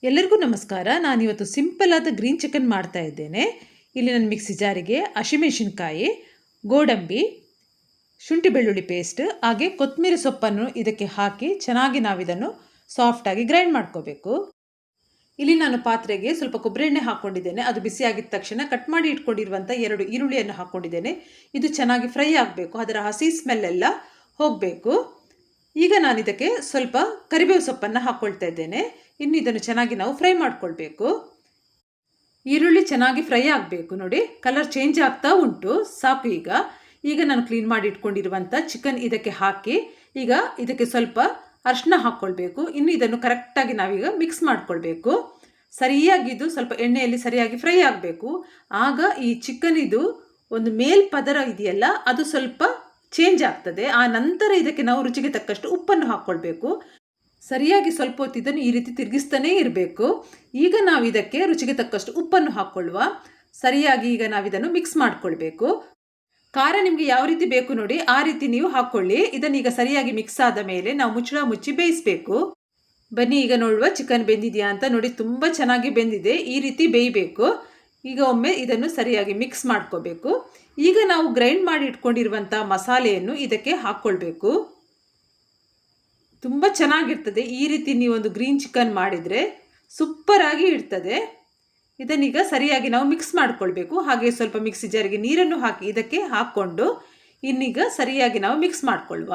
ಎಲ್ಲರಿಗೂ ನಮಸ್ಕಾರ. ನಾನಿವತ್ತು ಸಿಂಪಲ್ ಆದ ಗ್ರೀನ್ ಚಿಕನ್ ಮಾಡ್ತಾ ಇದ್ದೇನೆ. ಇಲ್ಲಿ ನಾನು ಮಿಕ್ಸಿ ಜಾರಿಗೆ ಹಸಿಮೆಣಸಿನಕಾಯಿ, ಗೋಡಂಬಿ, ಶುಂಠಿ ಬೆಳ್ಳುಳ್ಳಿ ಪೇಸ್ಟ್ ಹಾಗೆ ಕೊತ್ತಂಬರಿ ಸೊಪ್ಪನ್ನು ಇದಕ್ಕೆ ಹಾಕಿ ಚೆನ್ನಾಗಿ ನಾವಿದನ್ನು ಸಾಫ್ಟಾಗಿ ಗ್ರೈಂಡ್ ಮಾಡ್ಕೋಬೇಕು. ಇಲ್ಲಿ ನಾನು ಪಾತ್ರೆಗೆ ಸ್ವಲ್ಪ ಕೊಬ್ಬರಿ ಎಣ್ಣೆ ಹಾಕ್ಕೊಂಡಿದ್ದೇನೆ. ಅದು ಬಿಸಿಯಾಗಿದ್ದ ತಕ್ಷಣ ಕಟ್ ಮಾಡಿ ಇಟ್ಕೊಂಡಿರುವಂಥ 2 ಈರುಳ್ಳಿಯನ್ನು ಹಾಕ್ಕೊಂಡಿದ್ದೇನೆ. ಇದು ಚೆನ್ನಾಗಿ ಫ್ರೈ ಆಗಬೇಕು, ಅದರ ಹಸಿ ಸ್ಮೆಲ್ ಎಲ್ಲ ಹೋಗಬೇಕು. ಈಗ ನಾನು ಇದಕ್ಕೆ ಸ್ವಲ್ಪ ಕರಿಬೇವು ಸೊಪ್ಪನ್ನು ಹಾಕ್ಕೊಳ್ತಾ ಇದ್ದೇನೆ. ಇನ್ನು ಇದನ್ನು ಚೆನ್ನಾಗಿ ನಾವು ಫ್ರೈ ಮಾಡ್ಕೊಳ್ಬೇಕು. ಈರುಳ್ಳಿ ಚೆನ್ನಾಗಿ ಫ್ರೈ ಆಗಬೇಕು. ನೋಡಿ, ಕಲರ್ ಚೇಂಜ್ ಆಗ್ತಾ ಉಂಟು. ಸಾಕು. ಈಗ ನಾನು ಕ್ಲೀನ್ ಮಾಡಿ ಇಟ್ಕೊಂಡಿರುವಂಥ ಚಿಕನ್ ಇದಕ್ಕೆ ಹಾಕಿ ಈಗ ಇದಕ್ಕೆ ಸ್ವಲ್ಪ ಅರಿಶಿನ ಹಾಕ್ಕೊಳ್ಬೇಕು. ಇನ್ನು ಇದನ್ನು ಕರೆಕ್ಟಾಗಿ ನಾವೀಗ ಮಿಕ್ಸ್ ಮಾಡ್ಕೊಳ್ಬೇಕು. ಸರಿಯಾಗಿದ್ದು ಸ್ವಲ್ಪ ಎಣ್ಣೆಯಲ್ಲಿ ಸರಿಯಾಗಿ ಫ್ರೈ ಆಗಬೇಕು. ಆಗ ಈ ಚಿಕನ್ ಇದು ಒಂದು ಮೇಲ್ಪದರ ಇದೆಯಲ್ಲ, ಅದು ಸ್ವಲ್ಪ ಚೇಂಜ್ ಆಗ್ತದೆ. ಆ ನಂತರ ಇದಕ್ಕೆ ನಾವು ರುಚಿಗೆ ತಕ್ಕಷ್ಟು ಉಪ್ಪನ್ನು ಹಾಕ್ಕೊಳ್ಬೇಕು. ಸರಿಯಾಗಿ ಸ್ವಲ್ಪ ಹೊತ್ತು ಇದನ್ನು ಈ ರೀತಿ ತಿರುಗಿಸ್ತಾನೇ ಇರಬೇಕು. ಈಗ ನಾವು ಇದಕ್ಕೆ ರುಚಿಗೆ ತಕ್ಕಷ್ಟು ಉಪ್ಪನ್ನು ಹಾಕ್ಕೊಳ್ಳುವ. ಸರಿಯಾಗಿ ಈಗ ನಾವಿದನ್ನು ಮಿಕ್ಸ್ ಮಾಡ್ಕೊಳ್ಬೇಕು. ಖಾರ ನಿಮಗೆ ಯಾವ ರೀತಿ ಬೇಕು ನೋಡಿ ಆ ರೀತಿ ನೀವು ಹಾಕ್ಕೊಳ್ಳಿ. ಇದನ್ನೀಗ ಸರಿಯಾಗಿ ಮಿಕ್ಸ್ ಆದ ಮೇಲೆ ನಾವು ಮುಚ್ಚಳ ಮುಚ್ಚಿ ಬೇಯಿಸಬೇಕು. ಬನ್ನಿ ಈಗ ನೋಡುವ ಚಿಕನ್ ಬೆಂದಿದೆಯಾ ಅಂತ. ನೋಡಿ, ತುಂಬ ಚೆನ್ನಾಗಿ ಬೆಂದಿದೆ. ಈ ರೀತಿ ಬೇಯಬೇಕು. ಈಗ ಒಮ್ಮೆ ಇದನ್ನು ಸರಿಯಾಗಿ ಮಿಕ್ಸ್ ಮಾಡ್ಕೋಬೇಕು. ಈಗ ನಾವು ಗ್ರೈಂಡ್ ಮಾಡಿ ಇಟ್ಕೊಂಡಿರುವಂಥ ಮಸಾಲೆಯನ್ನು ಇದಕ್ಕೆ ಹಾಕ್ಕೊಳ್ಬೇಕು. ತುಂಬ ಚೆನ್ನಾಗಿರ್ತದೆ. ಈ ರೀತಿ ನೀವೊಂದು ಗ್ರೀನ್ ಚಿಕನ್ ಮಾಡಿದರೆ ಸೂಪರಾಗಿ ಇರ್ತದೆ. ಇದನ್ನೀಗ ಸರಿಯಾಗಿ ನಾವು ಮಿಕ್ಸ್ ಮಾಡ್ಕೊಳ್ಬೇಕು. ಹಾಗೆ ಸ್ವಲ್ಪ ಮಿಕ್ಸಿ ಜಾರಿಗೆ ನೀರನ್ನು ಹಾಕಿ ಇದಕ್ಕೆ ಹಾಕ್ಕೊಂಡು ಇನ್ನೀಗ ಸರಿಯಾಗಿ ನಾವು ಮಿಕ್ಸ್ ಮಾಡ್ಕೊಳ್ಳುವ.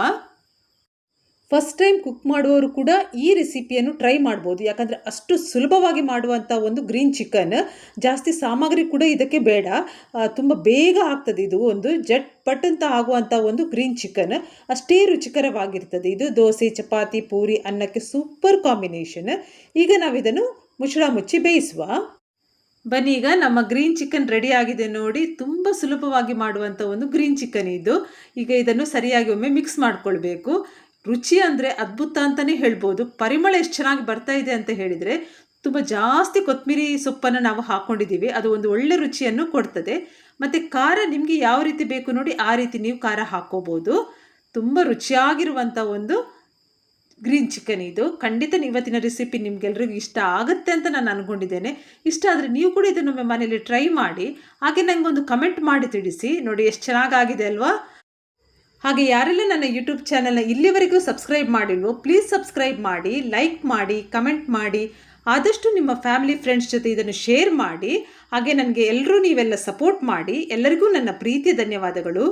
ಫಸ್ಟ್ ಟೈಮ್ ಕುಕ್ ಮಾಡುವವರು ಕೂಡ ಈ ರೆಸಿಪಿಯನ್ನು ಟ್ರೈ ಮಾಡ್ಬೋದು. ಯಾಕಂದರೆ ಅಷ್ಟು ಸುಲಭವಾಗಿ ಮಾಡುವಂಥ ಒಂದು ಗ್ರೀನ್ ಚಿಕನ್. ಜಾಸ್ತಿ ಸಾಮಗ್ರಿ ಕೂಡ ಇದಕ್ಕೆ ಬೇಡ, ತುಂಬ ಬೇಗ ಆಗ್ತದೆ. ಇದು ಒಂದು ಪಟ್ ಅಂತ ಆಗುವಂಥ ಒಂದು ಗ್ರೀನ್ ಚಿಕನ್. ಅಷ್ಟೇ ರುಚಿಕರವಾಗಿರ್ತದೆ. ಇದು ದೋಸೆ, ಚಪಾತಿ, ಪೂರಿ, ಅನ್ನಕ್ಕೆ ಸೂಪರ್ ಕಾಂಬಿನೇಷನ್. ಈಗ ನಾವಿದನ್ನು ಮುಚ್ಚಳ ಮುಚ್ಚಿ ಬೇಯಿಸುವ. ಬನ್ನಿ, ಈಗ ನಮ್ಮ ಗ್ರೀನ್ ಚಿಕನ್ ರೆಡಿ ಆಗಿದೆ ನೋಡಿ. ತುಂಬ ಸುಲಭವಾಗಿ ಮಾಡುವಂಥ ಒಂದು ಗ್ರೀನ್ ಚಿಕನ್ ಇದು. ಈಗ ಇದನ್ನು ಸರಿಯಾಗಿ ಒಮ್ಮೆ ಮಿಕ್ಸ್ ಮಾಡ್ಕೊಳ್ಬೇಕು. ರುಚಿ ಅಂದರೆ ಅದ್ಭುತ ಅಂತಲೇ ಹೇಳ್ಬೋದು. ಪರಿಮಳ ಎಷ್ಟು ಚೆನ್ನಾಗಿ ಬರ್ತಾ ಇದೆ ಅಂತ ಹೇಳಿದರೆ, ತುಂಬ ಜಾಸ್ತಿ ಕೊತ್ತಂಬರಿ ಸೊಪ್ಪನ್ನು ನಾವು ಹಾಕ್ಕೊಂಡಿದ್ದೀವಿ. ಅದು ಒಂದು ಒಳ್ಳೆ ರುಚಿಯನ್ನು ಕೊಡ್ತದೆ. ಮತ್ತು ಖಾರ ನಿಮಗೆ ಯಾವ ರೀತಿ ಬೇಕು ನೋಡಿ ಆ ರೀತಿ ನೀವು ಖಾರ ಹಾಕ್ಕೋಬೋದು. ತುಂಬ ರುಚಿಯಾಗಿರುವಂಥ ಒಂದು ಗ್ರೀನ್ ಚಿಕನ್ ಇದು. ಖಂಡಿತ ಇವತ್ತಿನ ರೆಸಿಪಿ ನಿಮಗೆಲ್ರಿಗೂ ಇಷ್ಟ ಆಗುತ್ತೆ ಅಂತ ನಾನು ಅಂದ್ಕೊಂಡಿದ್ದೇನೆ. ಇಷ್ಟ ಆದರೆ ನೀವು ಕೂಡ ಇದನ್ನು ಮನೆಯಲ್ಲಿ ಟ್ರೈ ಮಾಡಿ. ಹಾಗೆ ನನಗೊಂದು ಕಮೆಂಟ್ ಮಾಡಿ ತಿಳಿಸಿ. ನೋಡಿ, ಎಷ್ಟು ಚೆನ್ನಾಗಾಗಿದೆ ಅಲ್ವಾ? ಹಾಗೆ ಯಾರೆಲ್ಲ ನನ್ನ ಯೂಟ್ಯೂಬ್ ಚಾನಲ್ನ ಇಲ್ಲಿವರೆಗೂ ಸಬ್ಸ್ಕ್ರೈಬ್ ಮಾಡಿಲ್ವೋ ಪ್ಲೀಸ್ ಸಬ್ಸ್ಕ್ರೈಬ್ ಮಾಡಿ, ಲೈಕ್ ಮಾಡಿ, ಕಮೆಂಟ್ ಮಾಡಿ. ಆದಷ್ಟು ನಿಮ್ಮ ಫ್ಯಾಮಿಲಿ ಫ್ರೆಂಡ್ಸ್ ಜೊತೆ ಇದನ್ನು ಶೇರ್ ಮಾಡಿ. ಹಾಗೆ ನನಗೆ ಎಲ್ಲರೂ ನೀವೆಲ್ಲ ಸಪೋರ್ಟ್ ಮಾಡಿ. ಎಲ್ಲರಿಗೂ ನನ್ನ ಪ್ರೀತಿಯ ಧನ್ಯವಾದಗಳು.